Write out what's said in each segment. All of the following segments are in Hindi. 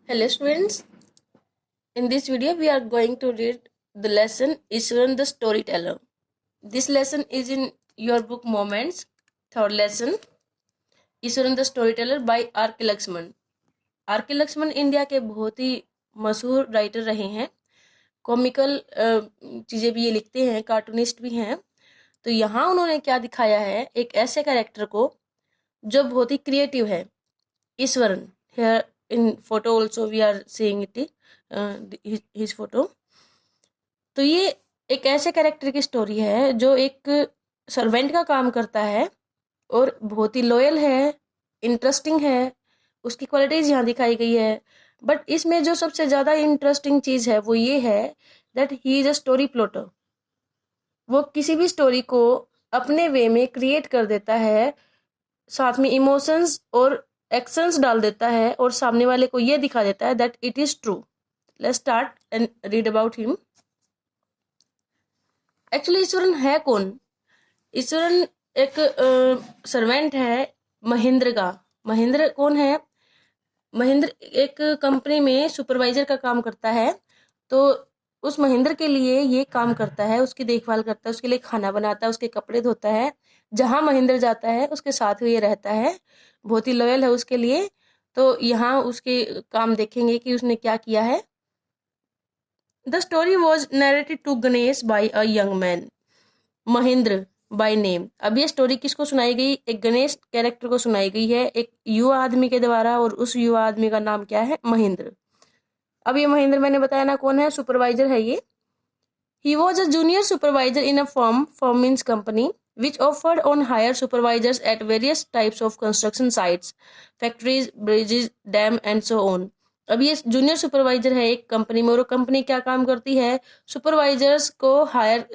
Hello students, in this video we are going to read the lesson Ishwaran the Storyteller. This lesson is in your book Moments, third lesson Ishwaran the Storyteller by R.K. Lakshman. R.K. Lakshman India के बहुत ही मशहूर राइटर रहे हैं। कॉमिकल चीज़ें भी ये लिखते हैं, कार्टूनिस्ट भी हैं। तो यहाँ उन्होंने क्या दिखाया है, एक ऐसे कैरेक्टर को जो बहुत ही क्रिएटिव है, Eswaran. Here in photo also we are seeing it, his photo. तो ये एक ऐसे कैरेक्टर की स्टोरी है जो एक सर्वेंट का काम करता है और बहुत ही लॉयल है, इंटरेस्टिंग है, उसकी क्वालिटीज यहाँ दिखाई गई है। बट इसमें जो सबसे ज़्यादा इंटरेस्टिंग चीज़ है वो ये है that he is a story plotter. वो किसी भी स्टोरी को अपने वे में क्रिएट कर देता है, साथ में इमोशंस और एक्शंस डाल देता है और सामने वाले को ये दिखा देता है that it is true. Let's start and read about him. Actually Eswaran है कौन? ईश्वरन एक सर्वेंट है महेंद्र का। महेंद्र कौन है? महेंद्र एक कंपनी में सुपरवाइजर का काम करता है। तो उस महेंद्र के लिए ये काम करता है, उसकी देखभाल करता है, उसके लिए खाना बनाता है, उसके कपड़े धोता है। जहाँ महेंद्र जाता है उसके साथ ये रहता है, बहुत ही लॉयल है उसके लिए। तो यहाँ उसके काम देखेंगे कि उसने क्या किया है। The story was narrated to Ganesh by a young man Mahendra by name. अब ये स्टोरी किसको सुनाई गई? एक गणेश कैरेक्टर को सुनाई गई है, एक युवा आदमी के द्वारा, और उस युवा आदमी का नाम क्या है? महेंद्र। अब ये महेंद्र मैंने बताया ना कौन है, सुपरवाइजर है ये। He was a junior supervisor in a firm means company, which offered on hire supervisors at various types of construction sites, factories, bridges, dam and so on. अब ये जूनियर सुपरवाइजर है एक कंपनी में, और कंपनी क्या काम करती है? सुपरवाइजर्स को हायर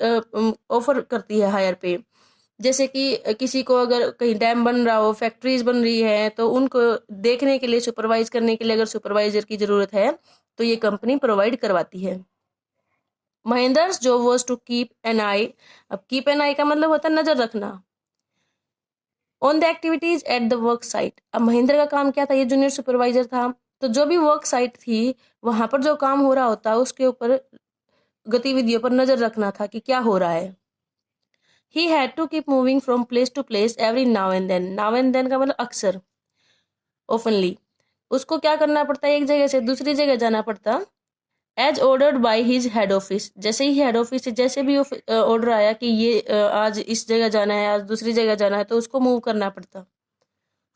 ऑफर करती है हायर पे। जैसे कि किसी को अगर कहीं डैम बन रहा हो, फैक्ट्रीज बन रही है, तो उनको देखने के लिए, सुपरवाइज करने के लिए अगर सुपरवाइजर की जरूरत है तो ये कंपनी प्रोवाइड करवाती है। महेंद्र's job was to keep an eye, अब keep an eye का मतलब होता है नजर रखना, on the activities at the work site। अब महेंद्र का काम क्या था? ये जूनियर सुपरवाइजर था, तो जो भी वर्क साइट थी वहां पर जो काम हो रहा होता उसके ऊपर, गतिविधियों पर नजर रखना था कि क्या हो रहा है। He had to keep moving from place to place every now and then। now and then का मतलब अक्सर, oftenly। उसको क्या करना पड़ता है? एक जगह से दूसरी जगह जाना पड़ता। As ordered by his head office, जैसे ही हेड ऑफिस से जैसे भी ऑर्डर आया कि ये आज इस जगह जाना है, आज दूसरी जगह जाना है, तो उसको मूव करना पड़ता।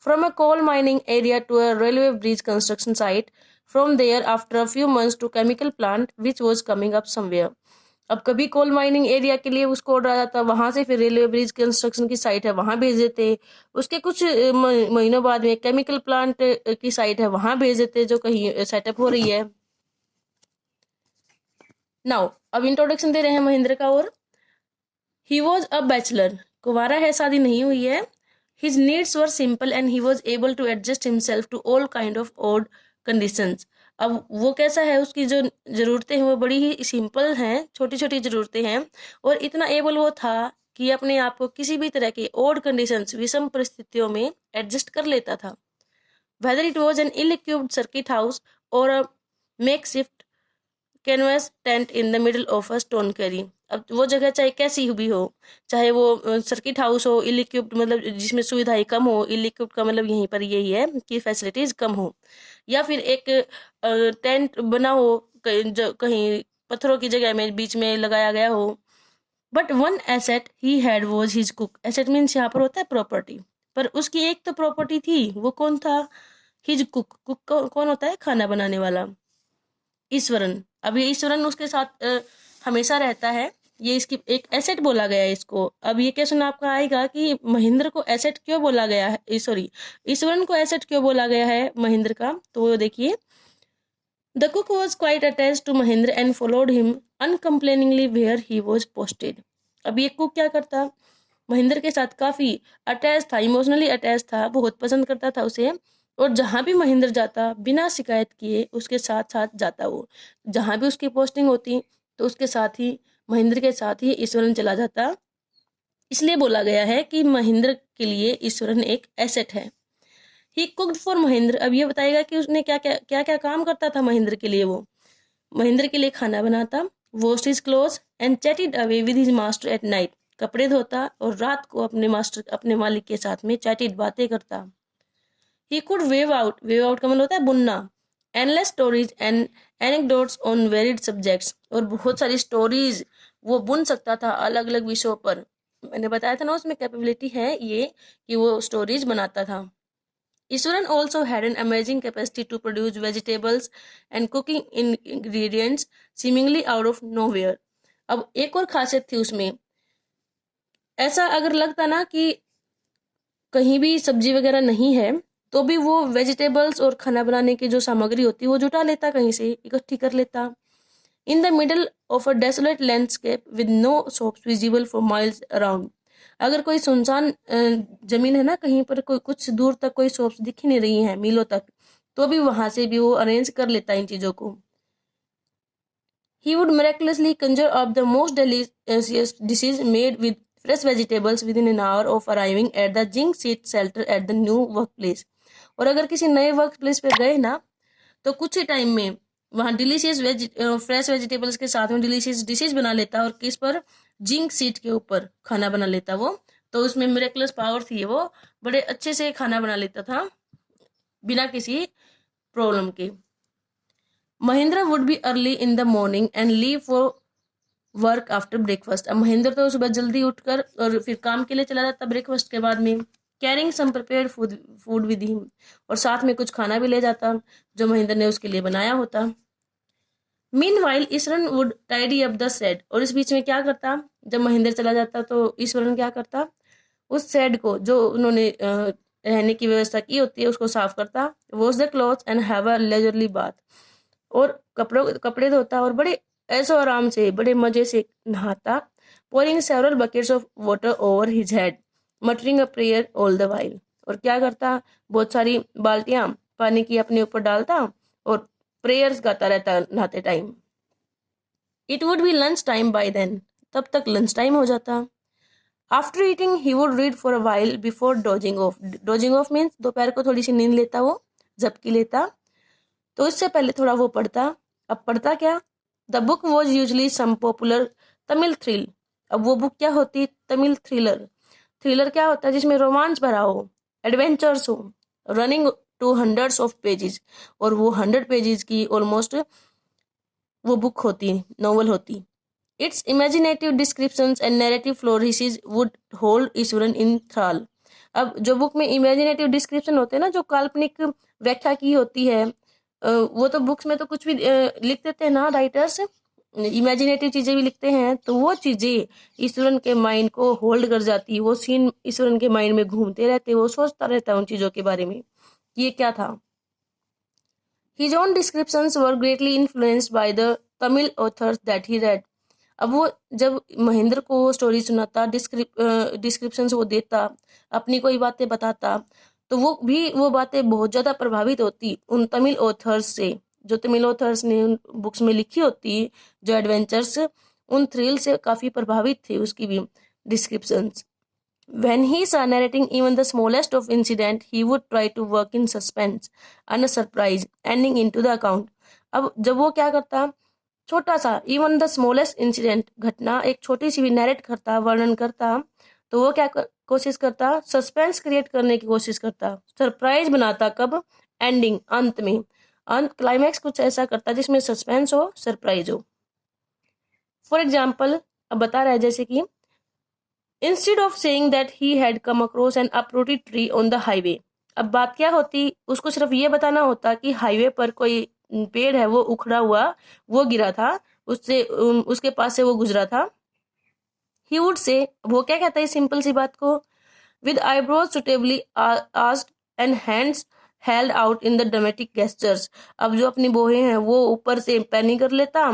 From a coal mining area to a railway bridge construction site, from there after a few months to chemical plant which was coming up somewhere. अब कभी कोल माइनिंग एरिया के लिए उसको ऑर्डर आ जाता, वहां से फिर रेलवे ब्रिज कंस्ट्रक्शन की साइट है वहां भेज देते। उसके कुछ महीनों बाद में केमिकल प्लांट की साइट है वहां भेज देते, जो कहीं सेटअप हो रही है। नाउ अब इंट्रोडक्शन दे रहे हैं महेंद्र का। और ही वॉज अ बैचलर, कुंवारा है, शादी नहीं हुई है। His needs were simple and he was able to adjust himself to all kind of odd conditions. अब वो कैसा है? उसकी जो जरूरतें हैं वो बड़ी ही सिंपल हैं, छोटी छोटी जरूरतें हैं, और इतना एबल वो था कि अपने आप को किसी भी तरह के ऑड कंडीशंस, विषम परिस्थितियों में एडजस्ट कर लेता था। Whether it was an ill equipped circuit house और a makeshift canvas tent in the middle of a stone quarry. अब वो जगह चाहे कैसी भी हो, चाहे वो सर्किट हाउस हो, इल इक्विप्ड मतलब जिसमें सुविधाएं कम हो, इल इक्विप्ड का मतलब यहीं पर यही है कि फैसिलिटीज कम हो, या फिर एक टेंट बना हो जो कहीं पत्थरों की जगह में बीच में लगाया गया हो। But one asset he had was his cook. Asset means यहाँ पर होता है प्रॉपर्टी, पर उसकी एक तो प्रॉपर्टी थी, वो कौन था? His cook. कुक कौन होता है? खाना बनाने वाला, ईश्वरन। अब ये ईश्वरन उसके साथ हमेशा रहता है, ये इसकी एक एसेट बोला गया है इसको। अब ये क्वेश्चन आपका आएगा कि महेंद्र को एसेट क्यों बोला गया है, सॉरी ईश्वरन को एसेट क्यों बोला गया है महेंद्र का? तो देखिए, the cook was quite attach to Mahendra and followed him uncomplainingly where he was posted. अब ये कुक क्या करता? महेंद्र के साथ काफी अटैच था, इमोशनली अटैच था, बहुत पसंद करता था उसे, और जहां भी महेंद्र जाता बिना शिकायत किए उसके साथ साथ जाता। वो जहां भी उसकी पोस्टिंग होती तो उसके साथ ही, महेंद्र के साथ ही ईश्वरन चला जाता। इसलिए बोला गया है कि महेंद्र के लिए ईश्वरन एक एसेट है। ही कुक्ड फॉर महेंद्र, अब ये बताएगा कि उसने क्या क्या क्या क्या काम करता था महेंद्र के लिए। वो महेंद्र के लिए खाना बनाता, washed his clothes and chatted away with his master at night, कपड़े धोता और रात को अपने मालिक के साथ में चैटेड बातें करता। ही कुड वेव आउट का मतलब होता है बुनना, endless stories and anecdotes on varied subjects, और बहुत सारी स्टोरीज वो बुन सकता था अलग अलग विषयों पर। मैंने बताया था ना उसमें कैपेबिलिटी है ये कि वो स्टोरीज बनाता था। Iswaran also had an amazing capacity to produce vegetables and cooking ingredients seemingly out of nowhere. अब एक और खासियत थी उसमें, ऐसा अगर लगता ना कि कहीं भी सब्जी वगैरह नहीं है तो भी वो वेजिटेबल्स और खाना बनाने की जो सामग्री होती है वो जुटा लेता, कहीं से इकट्ठी कर लेता। In the middle of a desolate landscape with no shops visible for miles around, अगर कोई सुनसान जमीन है ना, कहीं पर कोई कुछ दूर तक कोई शॉप्स दिख ही नहीं रही हैं मीलों तक, तो भी वहां से भी वो अरेंज कर लेता इन चीजों को। He would miraculously conjure up the most delicious dishes made with fresh vegetables within an hour of arriving at the Jing seat shelter at the new workplace. और अगर किसी नए वर्क प्लेस पे गए ना तो कुछ ही टाइम में वहाँ डिलीशियस फ्रेश वेजिटेबल्स के साथ में डिलीशियस डिशेज बना लेता और किस पर, जिंक सीट के ऊपर खाना बना लेता वो। तो उसमें मिरेकुलस पावर थी, वो बड़े अच्छे से खाना बना लेता था बिना किसी प्रॉब्लम के। Mahendra would be early in the morning and leave for work after breakfast, अब महेंद्र तो सुबह जल्दी उठकर और फिर काम के लिए चला जाता ब्रेकफास्ट के बाद में, carrying some prepared food with him, और साथ में कुछ खाना भी ले जाता जो महेंद्र ने उसके लिए बनाया होता। Meanwhile Iswaran would tidy up the shed, और इस बीच में क्या करता, जब महेंद्र चला जाता तो ईश्वरन क्या करता, उस शेड को जो उन्होंने रहने की व्यवस्था की होती है उसको साफ करता, wash the clothes and have a leisurely bath, और कपड़े धोता और बड़े ऐसो आराम से बड़े मजे से नहाता, pouring several buckets of water over his head, muttering a prayer all the while, और क्या करता, बहुत सारी बाल्टियां पानी की अपने ऊपर डालता और प्रेयर्स गाता रहता नहाते time. It would be lunch time by then, तब तक लंच टाइम हो जाता। After eating he would read for a while before dozing off, dozing off means दोपहर को थोड़ी सी नींद लेता, वो झपकी लेता, तो इससे पहले थोड़ा वो पढ़ता। अब पढ़ता क्या, the book was usually some popular Tamil thrill, अब वो बुक क्या होती, तमिल थ्रिलर। थ्रिलर क्या होता है, जिसमें रोमांच भरा हो, एडवेंचर्स हो, running to hundreds of pages, और वो 100 पेजेस की ऑलमोस्ट वो बुक होती, नॉवल होती। Its imaginative descriptions and narrative flourishes would hold Ishwaran in thrall, अब जो बुक में इमेजिनेटिव डिस्क्रिप्शन होते हैं ना, जो काल्पनिक व्याख्या की होती है, वो तो बुक्स में तो कुछ भी लिख देते हैं ना राइटर्स, इमेजिनेटिव चीजें भी लिखते हैं, तो वो चीजें ईश्वरन के माइंड को होल्ड कर जाती, वो सीन ईश्वरन के माइंड में घूमते रहते, वो सोचता रहता उन चीजों के बारे में ये क्या था। His own descriptions were greatly influenced by the Tamil authors that he read. अब वो जब महेंद्र को स्टोरी सुनाता, डिस्क्रिप्शंस वो देता, अपनी कोई बातें बताता, तो वो बातें बहुत ज्यादा प्रभावित होती उन तमिल ऑथर्स से, जो तमिल ऑथर्स ने उन बुक्स में लिखी होती, जो एडवेंचर्स, उन थ्रिल से काफी प्रभावित थे उसकी भी descriptions. When he saw narrating even the smallest of incident, he would try to work in suspense and a surprise ending into the account. अब जब वो क्या करता, छोटा सा इवन द स्मॉलेस्ट इंसिडेंट, घटना एक छोटी सी भी नैरेट करता, वर्णन करता, तो वो क्या कोशिश करता, सस्पेंस क्रिएट करने की कोशिश करता, सरप्राइज बनाता, कब, एंडिंग, अंत में, अंत क्लाइमैक्स कुछ ऐसा करता जिसमें सस्पेंस हो, सरप्राइज हो। फॉर एग्जाम्पल अब बता रहा है जैसे कि instead of saying that he had come across N uprooted tree on the highway, अब बात क्या होती, उसको सिर्फ ये बताना होता कि हाईवे पर कोई पेड़ है वो उखड़ा हुआ, वो गिरा था, उससे उसके पास से वो गुजरा था। ही वुड से, वो क्या कहता है सिंपल सी बात को, with eyebrows suitably asked and hands held out in the dramatic gestures, अब जो अपनी बोहे हैं वो ऊपर से पैनी कर लेता,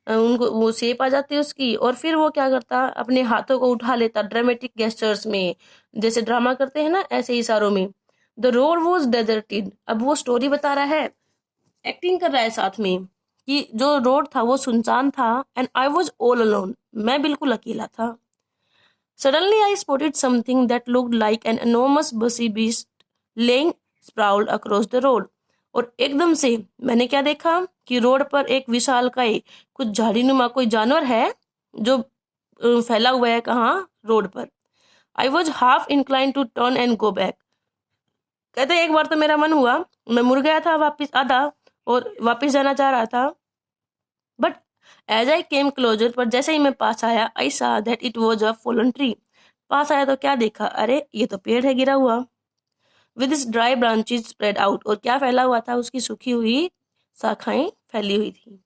उनको वो शेप आ जाती है उसकी, और फिर वो क्या करता, अपने हाथों को उठा लेता ड्रामेटिक गेस्चर्स में, जैसे ड्रामा करते हैं ना ऐसे इशारों में। द रोड वॉज डेजर्टेड, अब वो स्टोरी बता रहा है, एक्टिंग कर रहा है साथ में, कि जो रोड था वो सुनसान था, and I was all alone, मैं बिल्कुल अकेला था। Suddenly I spotted something that looked like an enormous bushy beast lying sprawled across the road. और एकदम से मैंने क्या देखा कि रोड पर एक विशालकाय कुछ झाड़ीनुमा कोई जानवर है जो फैला हुआ है, कहाँ, रोड पर। I was half inclined to turn and go back. कहते एक बार तो मेरा मन हुआ, मैं मुड़ गया था वापस आधा और वापस जाना चाह रहा था। But as I came closer, पर जैसे ही मैं पास आया, I saw that it was a fallen tree. पास आया तो क्या देखा, अरे ये तो पेड़ है गिरा हुआ। विद इस ड्राई ब्रांचेस स्प्रेड आउट, और क्या फैला हुआ था, उसकी सूखी हुई शाखाएं फैली हुई थी।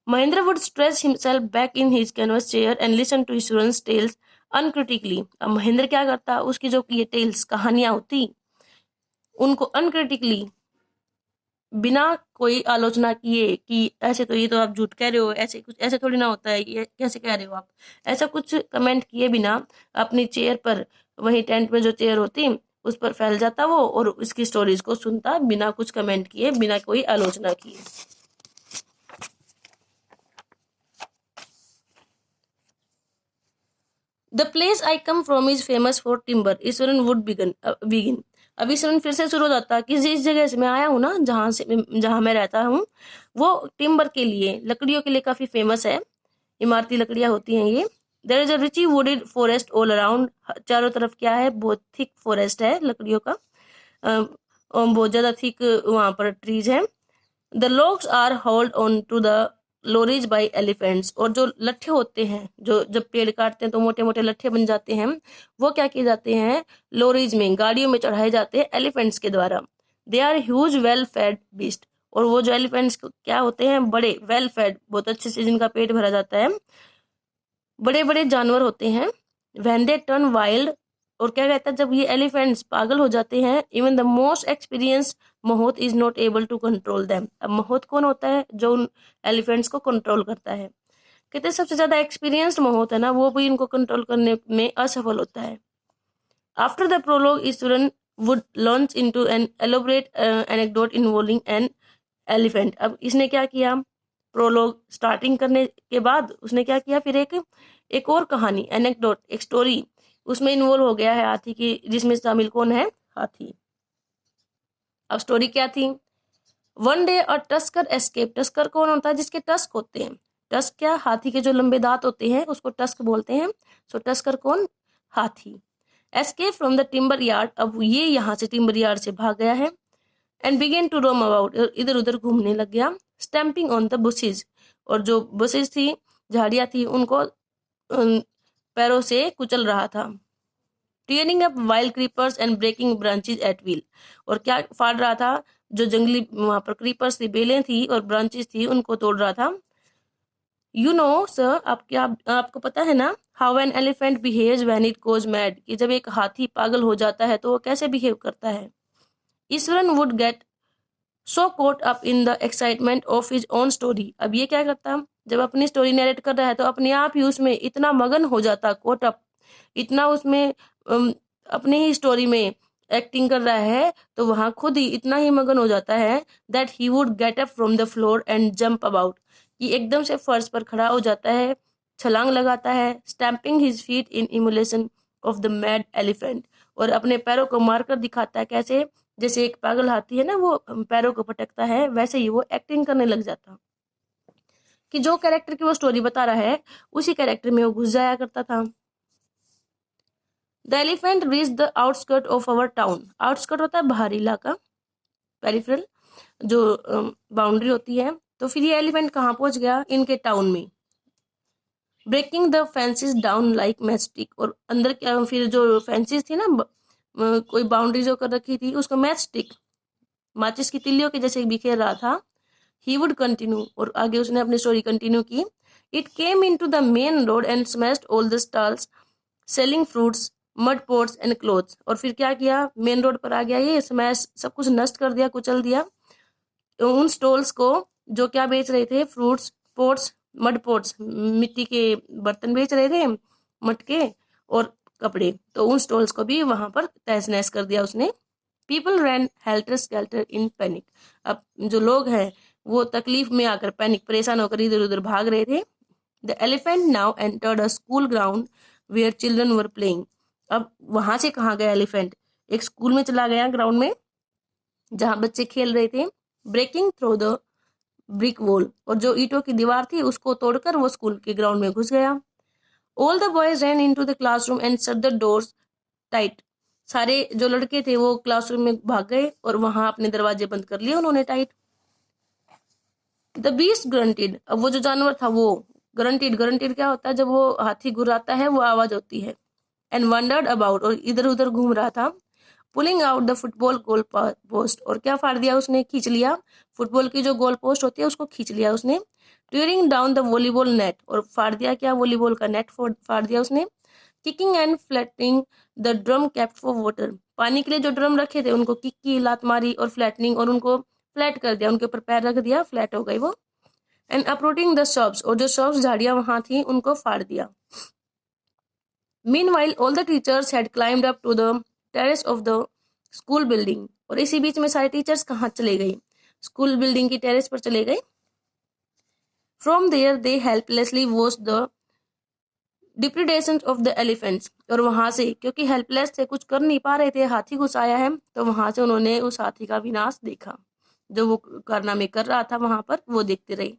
Mahendra would stretch himself back in his canvas chair and listen to Ishwaran's tales uncritically. अब महेंद्र क्या करता, उसकी जो ये टेल्स कहानियां होती उनको अनक्रिटिकली, बिना कोई आलोचना किए कि ऐसे तो ये तो आप झूठ कह रहे हो, ऐसे कुछ ऐसे थोड़ी ना होता है, ये कैसे कह रहे हो आप, ऐसा कुछ कमेंट किए बिना अपनी चेयर पर, वही टेंट में जो चेयर होती उस पर फैल जाता वो, और इसकी स्टोरीज को सुनता बिना कुछ कमेंट किए, बिना कोई आलोचना किए। The place I come from is famous for timber, Eswaran would begin. अब ईश्वरन फिर से शुरू हो जाता कि जिस जगह से मैं आया हूँ ना, जहाँ मैं रहता हूँ, वो टिम्बर के लिए, लकड़ियों के लिए काफी फेमस है। इमारती लकड़ियां होती हैं ये। There is a richly wooded forest all around, चारों तरफ क्या है, बहुत थिक फॉरेस्ट है लकड़ियों का, बहुत ज्यादा थिक वहां पर ट्रीज है। The logs are hold on to the lorries by elephants, और जो लट्ठे होते हैं, जो जब पेड़ काटते हैं तो मोटे मोटे लट्ठे बन जाते हैं, वो क्या किए जाते हैं, लोरीज में, गाड़ियों में चढ़ाए जाते हैं एलिफेंट्स के द्वारा। They are huge well fed beast, और वो जो एलिफेंट्स क्या होते हैं, बड़े वेल फेड, बहुत अच्छे से जिनका पेट भरा जाता है, बड़े बड़े जानवर होते हैं। व्हेन दे टर्न वाइल्ड, और क्या कहता है, जब ये एलिफेंट्स पागल हो जाते हैं, even the most experienced mahout is not able to control them. अब महोत कौन होता है, जो उन एलिफेंट्स को कंट्रोल करता है। कहते हैं सबसे ज्यादा एक्सपीरियंस्ड महोत है ना, वो भी इनको कंट्रोल करने में असफल होता है। After the prologue Iswaran would launch into an elaborate anecdote involving an elephant. अब इसने क्या किया, प्रोलॉग स्टार्टिंग करने के बाद उसने क्या किया, फिर एक और कहानी, एनेक्डोट, एक स्टोरी उसमें इन्वॉल्व हो गया है हाथी की, जिसमें शामिल कौन है, हाथी। अब स्टोरी क्या थी, वन डे अ टस्कर एस्केप। टस्कर कौन होता है, जिसके टस्क होते हैं। टस्क क्या, हाथी के जो लंबे दांत होते हैं उसको टस्क बोलते हैं। सो टस्कर कौन, हाथी। Escape from the timber yard, अब ये यहाँ से टिम्बर यार्ड से भाग गया है। And begin to roam about, इधर उधर घूमने लग गया। स्टैम्पिंग ऑन द बुशेज, और जो बुशेज थी, झाड़ियां थी, उनको पैरों से कुचल रहा था। Tearing up wild creepers and breaking branches at will, और क्या फाड़ रहा था, जो जंगली वहां पर क्रीपर्स थी, बेलें थी और ब्रांचेस थी, उनको तोड़ रहा था। यू नो सर, आपको पता है ना, how an elephant behaves when it goes mad, कि जब एक हाथी पागल हो जाता है तो वो कैसे बिहेव करता है। Iswaran would get so caught up in the excitement of his own story. अब ये क्या करता, जब अपनी स्टोरी नरेट कर रहा है तो अपने आप ही उसमें इतना मगन हो जाता, कोट अप, इतना उसमें अपनी ही स्टोरी में एक्टिंग कर रहा है, तो वहां खुद ही इतना ही मगन हो जाता है, that he would get up from the floor and jump about, कि एकदम से फर्श पर खड़ा हो जाता है, छलांग लगाता है। Stamping his feet in emulation of the mad elephant, और अपने पैरों को मारकर दिखाता है, कैसे, जैसे एक पागल हाथी है ना, वो पैरों को पटकता है, वैसे ही वो एक्टिंग करने लग जाता, कि जो कैरेक्टर की वो स्टोरी बता रहा है उसी कैरेक्टर में वो घुस जाया करता था। The elephant reach the outskirt of our town. Outskirt होता है बाहरी इलाका, पेरिफेरल, जो बाउंड्री होती है। तो फिर ये एलिफेंट कहाँ पहुंच गया, इनके टाउन में। Breaking the fences down like matchstick, और अंदर क्या, फिर जो फेंसेस थी ना, कोई बाउंड्री जो कर रखी थी, उसको मैचस्टिक, माचिस की तिल्लियों के जैसे बिखेर रहा था। ही वुड कंटिन्यू, और आगे उसने अपनी स्टोरी कंटिन्यू की। It came into the main road and smashed all the stalls selling fruits, mud pots and clothes. और फिर क्या किया, मेन रोड पर आ गया ये, स्मैश, सब कुछ नष्ट कर दिया, कुचल दिया उन स्टॉल्स को जो क्या बेच रहे थे, फ्रूट्स, पोट्स, मड पोट्स, मिट्टी के बर्तन बेच रहे थे, मटके और कपड़े, तो उन स्टॉल्स को भी वहां पर तहस नहस कर दिया उसने। People ran helter skelter in panic. अब जो लोग हैं वो तकलीफ में आकर, पैनिक, परेशान होकर इधर उधर भाग रहे थे। The elephant now entered a school ground where children were playing. अब वहां से कहाँ गया एलिफेंट, एक स्कूल में चला गया, ग्राउंड में, जहाँ बच्चे खेल रहे थे। Breaking through the brick wall, और जो ईंटों की दीवार थी उसको तोड़कर वो स्कूल के ग्राउंड में घुस गया। All the boys ran into the classroom and shut the doors tight. सारे जो लड़के थे वो क्लासरूम में भाग गए और वहां अपने दरवाजे बंद कर लिए उन्होंने टाइट। द बीस्ट ग्रंटेड, अब वो जो जानवर था वो ग्रंटेड, ग्रंटेड क्या होता है, जब वो हाथी गुर्राता है वो आवाज होती है। एंड वंडर्ड अबाउट, और इधर उधर घूम रहा था। Pulling out the football goal post, और क्या फाड़ दिया उसने, खींच लिया, फुटबॉल की जो गोल पोस्ट होती है उसको खींच लिया उसने। Turing down the volleyball net, और फाड़ दिया क्या, वॉलीबॉल का नेट फाड़ दिया उसने। Kicking and flattening the drum kept for water, पानी के लिए जो ड्रम रखे थे उनको किक की, लात मारी, और फ्लैटनिंग, और उनको फ्लैट कर दिया, उनके ऊपर पैर रख दिया, फ्लैट हो गई वो। एंड अपरूटिंग द शॉप्स, और जो शॉप्स झाड़ियां वहां थी उनको फाड़ दिया। Meanwhile, all the teachers had climbed up to the terrace of the school building, और इसी बीच में सारे टीचर्स कहाँ चले गए, स्कूल बिल्डिंग की टेरेस पर चले गए। From there they helplessly watched the depredations of the elephants, और वहां से क्योंकि हेल्पलेस थे, कुछ कर नहीं पा रहे थे, हाथी घुस आया है, तो वहां से उन्होंने उस हाथी का विनाश देखा, जो वो कारनामे कर रहा था वहां पर वो देखते रहे।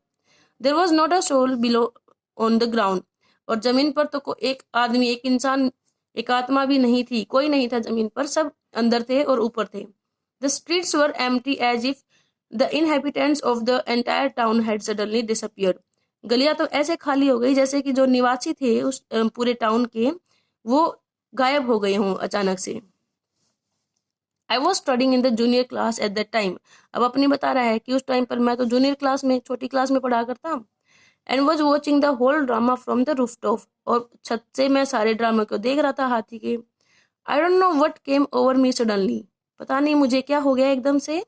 There was not a soul below on the ground, और जमीन पर तो एक आदमी, एक इंसान, एक आत्मा भी नहीं थी, कोई नहीं था जमीन पर, सब अंदर थे और ऊपर थे। The streets were empty as if the inhabitants of the entire town had suddenly disappeared. गलियां तो ऐसे खाली हो गई जैसे कि जो निवासी थे उस पूरे टाउन के वो गायब हो गए हों अचानक से। I was studying in the junior class at that time. अब अपनी बता रहा है कि उस टाइम पर मैं तो जूनियर क्लास में, छोटी क्लास में पढ़ा करता। And was watching the whole drama from the rooftop, और छत से मैं सारे ड्रामे को देख रहा था हाथी के। I don't know what came over me suddenly, पता नहीं मुझे क्या हो गया एकदम से।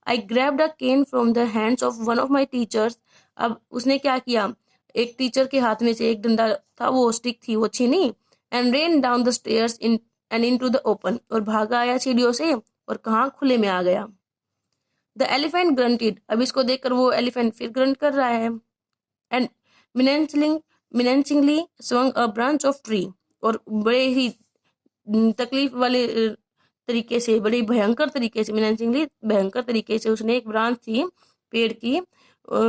I grabbed a cane from the hands of one of my teachers, अब उसने क्या किया, एक टीचर के हाथ में से एक डंडा था, वो स्टिक थी, वो छीनी। And ran down the stairs in and into the open, और भागा आया सीढ़ियों से और कहाँ, खुले में आ गया। The elephant grunted, अब इसको देखकर वो एलिफेंट फिर ग्रंट कर रहा है। And menacingly swung a branch of tree, और बड़े ही तकलीफ वाले तरीके से, बड़े भयंकर तरीके से, menacingly भयंकर तरीके से उसने एक ब्रांच थी, पेड़ की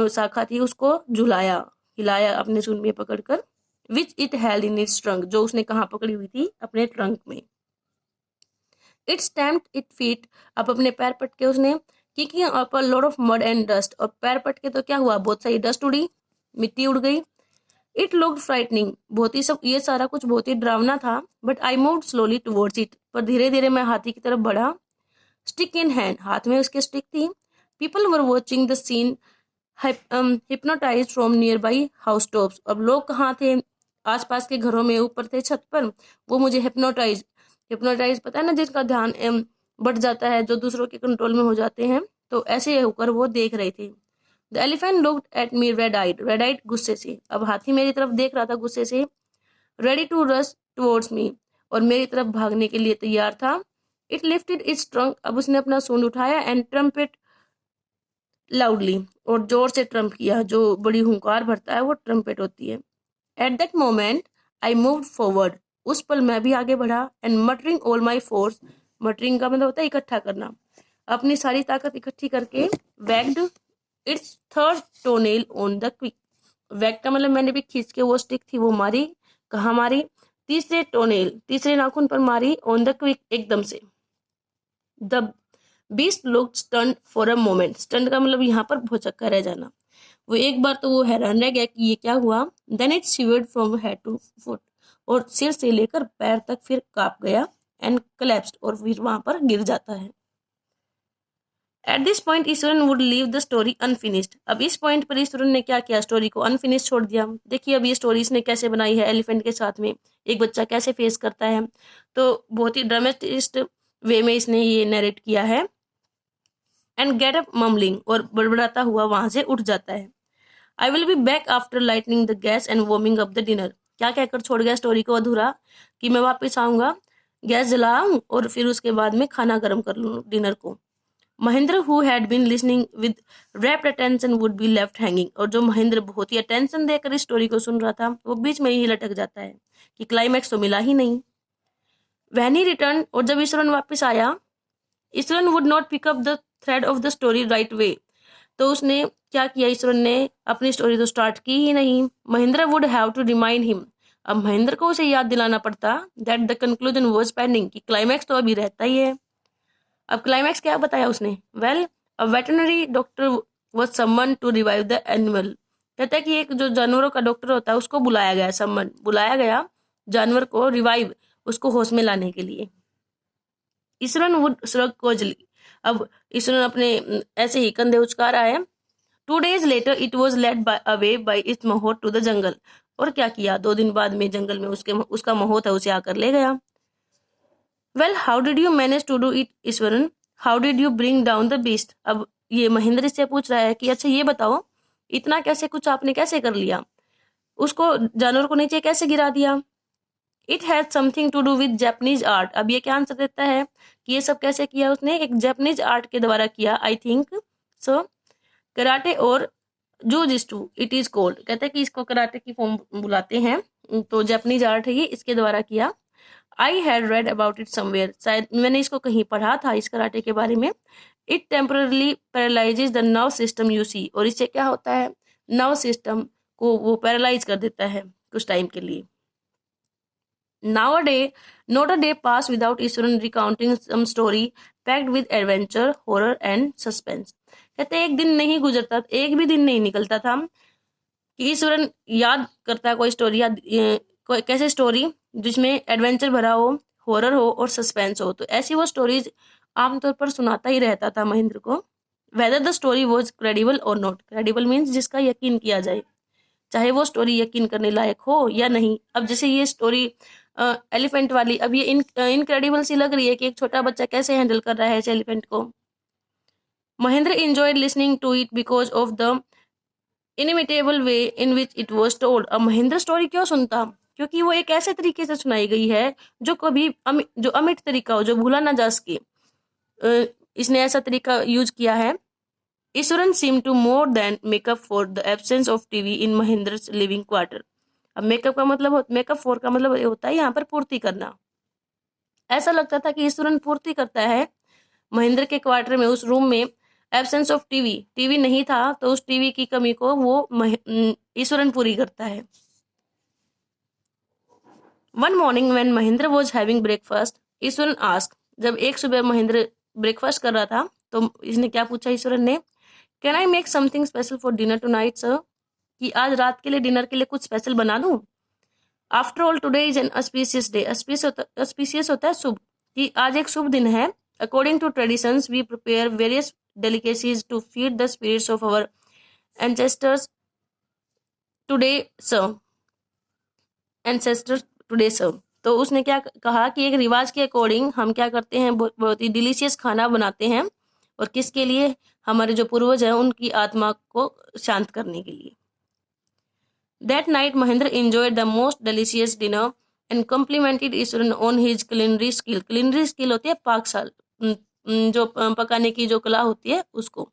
शाखा थी, उसको झुलाया, हिलाया अपने सूंड में पकड़कर। which it held in its trunk, जो उसने कहाँ पकड़ी हुई थी, अपने ट्रंक में। it stamped its feet, अब अपने पैर पटके उसने। kicking up a lot of mud and dust, और पैर पटके तो क्या हुआ, बहुत सारी डस्ट उड़ी, मिट्टी उड़ गई। इट लुक्ड फ्राइटनिंग, बहुत ही सब ये सारा कुछ बहुत ही डरावना था। But I moved slowly towards it, पर धीरे धीरे मैं हाथी की तरफ बढ़ा। स्टिक इन हैंड, हाथ में उसके स्टिक थी। People were watching the scene hypnotized from nearby house tops, अब लोग कहाँ थे, आसपास के घरों में, ऊपर थे छत पर, वो मुझे हिप्नोटाइज पता है ना, जिसका ध्यान बढ़ जाता है, जो दूसरों के कंट्रोल में हो जाते हैं, तो ऐसे होकर वो देख रहे थे। The elephant looked at me red-eyed गुस्से से, अब हाथी मेरी तरफ देख रहा था गुस्से से। Ready to rush towards me, और मेरी तरफ भागने के लिए तैयार था। It lifted its trunk, अब उसने अपना सूंड उठाया, and trumpet loudly, और जोर से ट्रम्प किया, जो बड़ी हुंकार भरता है वो ट्रम्पेट होती है। At that moment I moved forward, उस पल मैं भी आगे बढ़ा। And muttering all my force, muttering का मतलब होता है इकट्ठा करना, अपनी सारी ताकत इकट्ठी करके, wagged its third toenail on the quick, वैग का मतलब मैंने भी खींच के वो स्टिक थी वो मारी, कहाँ मारी, तीसरे टोनेल, तीसरे नाखून पर मारी, ऑन द क्विक, एकदम से। The beast looked stunned for a moment, stunned का मतलब यहाँ पर भौचक्का रह जाना, वो एक बार तो वो हैरान रह गया कि ये क्या हुआ। Then it shivered from head to foot, और सिर से लेकर पैर तक फिर कांप गया। एंड collapsed, और फिर वहां पर गिर जाता है। At this point Eswaran would leave the story unfinished, अब इस पॉइंट पर ईश्वरन ने क्या किया, स्टोरी को अनफिनिश्ड छोड़ दिया। देखिए अब ये स्टोरी इसने कैसे बनाई है, एलिफेंट के साथ में एक बच्चा कैसे फेस करता है, तो बहुत ही ड्रामेटिस्ट वे में इसने ये नरेट किया है। एंड गेट अप ममलिंग, और बड़बड़ाता हुआ वहां से उठ जाता है। I will be back after lightning the gas and warming up the dinner, क्या कहकर छोड़ गया स्टोरी को अधूरा, कि मैं वापस आऊंगा, गैस जलाऊं और फिर उसके बाद में खाना गर्म कर लूं डिनर को। Mahendra who had been listening with rapt attention would be left hanging, और जो महेंद्र बहुत ही अटेंशन देकर इस स्टोरी को सुन रहा था वो बीच में ही लटक जाता है कि क्लाइमैक्स तो मिला ही नहीं। When he returned, और जब ईश्वरन वापस आया, Eswaran would not pick up the thread of the story right way. तो उसने क्या किया, ईश्वरन ने अपनी स्टोरी तो स्टार्ट की ही नहीं। Mahendra would have to remind him, अब महेंद्र को उसे याद दिलाना पड़ता that the conclusion was pending, कि क्लाइमैक्स तो अभी रहता ही है। अब क्लाइमैक्स क्या बताया उसने, well a veterinary doctor was someone to revive the animal. कहता है कि एक जो जानवरों का डॉक्टर होता है उसको बुलाया गया, समवन बुलाया गया जानवर को रिवाइव, उसको होश में लाने के लिए। ईश्वरन वुड श्रग कोजली, अब ईश्वरन अपने ऐसे ही कंधे उचका रहा है। 2 days later it was led away by its mahout to the jungle, और क्या किया, 2 दिन बाद में जंगल में उसका महोत है उसे आकर ले गया। Well how did you manage to do it Iswaran, how did you bring down the beast. अब ये महेंद्र से पूछ रहा है कि अच्छा ये बताओ, इतना कैसे कुछ आपने कैसे कर लिया, उसको जानवर को नीचे कैसे गिरा दिया। It has something to do with Japanese art, अब ये क्या आंसर देता है कि ये सब कैसे किया उसने, एक जापानीज आर्ट के द्वारा किया, आई थिंक सो, कराटे और जूजिस्टू इट इज कोल्ड। कहते हैं कि इसको कराटे की फॉर्म बुलाते हैं, तो जापानीज आर्ट है ये, इसके द्वारा किया। I had read about it somewhere, शायद मैंने इसको कहीं पढ़ा था इस कराटे के बारे में। It temporarily paralyses the nerve system you see, और इससे क्या होता है, नर्व सिस्टम को वो पैरालाइज कर देता है कुछ टाइम के लिए। Now a day, not a day passed without Eswaran recounting some story packed with adventure, horror and suspense। कहते एक दिन नहीं गुजरता, एक भी दिन नहीं निकलता था कि ईश्वरन याद करता है कोई स्टोरी, कोई कैसे स्टोरी जिसमें एडवेंचर भरा हो, हॉरर हो और सस्पेंस हो। तो ऐसी वो स्टोरीज आमतौर पर सुनाता ही रहता था महेंद्र को। Whether the story was credible और नॉट, क्रेडिबल मीन्स जिसका यकीन किया जाए, चाहे वो स्टोरी यकीन करने लायक हो या नहीं। अब जैसे ये स्टोरी एलिफेंट वाली, अब ये इनक्रेडिबल सी लग रही है कि एक छोटा बच्चा कैसे हैंडल कर रहा है इस एलिफेंट को। Mahendra enjoyed listening to it because of the inimitable way in which it was told. अब महेंद्र स्टोरी क्यों सुनता, क्योंकि वो एक ऐसे तरीके से सुनाई गई है जो कभी जो अमिट तरीका हो, जो भूला ना जा सके, इसने ऐसा तरीका यूज किया है। Eswaran seemed to more than make up for the absence of TV in महेंद्र's living quarter। अब मेकअप का मतलब, मेकअप फॉर का मतलब होता है यहाँ पर पूर्ति करना। ऐसा लगता था कि ईश्वरन पूर्ति करता है महेंद्र के क्वार्टर में, उस रूम में एब्सेंस ऑफ टीवी, टीवी नहीं था तो उस टीवी की कमी को वो ईश्वरन पूरी करता है। One morning when Mahendra was having breakfast, Eswaran ask, जब एक सुबह महेंद्र ब्रेकफास्ट कर रहा था तो इसने क्या पूछा ईश्वरन ने, can I make something special for dinner tonight sir, कि आज रात के लिए डिनर के लिए कुछ स्पेशल बना दूं। After all today is an auspicious day, auspicious होता है शुभ, कि आज एक शुभ दिन है। According to traditions we prepare various delicacies to feed the spirits of our ancestors today sir, ancestors today sir. तो उसने क्या कहा कि एक रिवाज के अकॉर्डिंग हम क्या करते हैं, बहुत ही डिलीशियस खाना बनाते हैं, और किसके लिए, हमारे जो पूर्वज हैं उनकी आत्मा को शांत करने के लिए। That night Mahendra enjoyed the most delicious dinner and complimented Eswaran on his culinary skill. culinary skill होती है पाकशाल, जो पकाने की जो कला होती है उसको।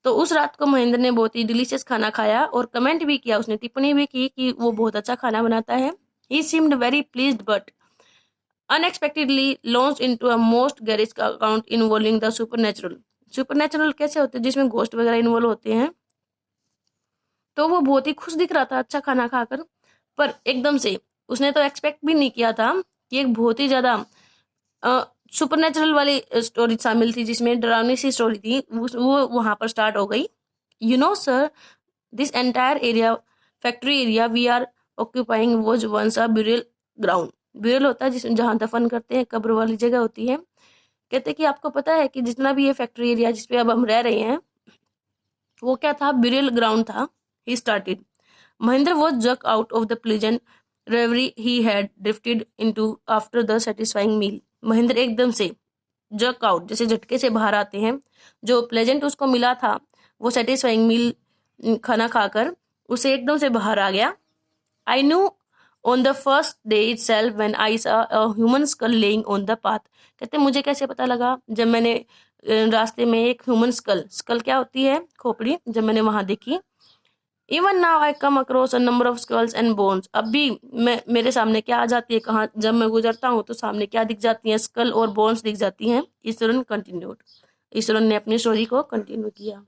तो उस रात को महेंद्र ने बहुत ही डिलीशियस खाना खाया और कमेंट भी किया, उसने टिप्पणी भी की कि वो बहुत अच्छा खाना बनाता है। He seemed very pleased but unexpectedly launch into a most garish account involving the supernatural. Supernatural कैसे होते हैं, जिसमें घोस्ट वगैरह इन्वॉल्व होते हैं। तो वो बहुत ही खुश दिख रहा था अच्छा खाना खाकर, पर एकदम से उसने तो एक्सपेक्ट भी नहीं किया था कि एक बहुत ही ज्यादा सुपरनेचुरल वाली स्टोरी शामिल थी, जिसमें डरावनी सी स्टोरी थी, वो वहां पर स्टार्ट हो गई। You know sir, this entire area, factory area we are occupying was once a burial ground. Burial होता है जिसमें जहां दफन करते हैं, कब्र वाली जगह होती है। कहते कि आपको पता है कि जितना भी ये फैक्ट्री एरिया जिसपे अब हम रह रहे हैं, वो क्या था, ब्यूरियल ग्राउंड था। He started, Mahendra was jerked out of the pleasant reverie he had drifted into after the satisfying meal. Mahendra एकदम से जक आउट, जैसे झटके से बाहर आते हैं, जो प्लेजेंट उसको मिला था वो सेटिस्फाइंग मील खाना खाकर उसे एकदम से बाहर आ गया। I knew on the first day itself when I saw a human school laying on the path. कहते मुझे कैसे पता लगा, जब मैंने रास्ते में एक ह्यूमन स्कल क्या होती है, खोपड़ी, जब मैंने वहां देखी। Even now I come across a number of skulls and bones, अब भी मेरे सामने क्या आ जाती है, कहाँ जब मैं गुजरता हूँ तो सामने क्या दिख जाती है, स्कल और बोन्स दिख जाती हैं। ईश्वरन कंटिन्यूड, ईश्वरन ने अपनी स्टोरी को कंटिन्यू किया।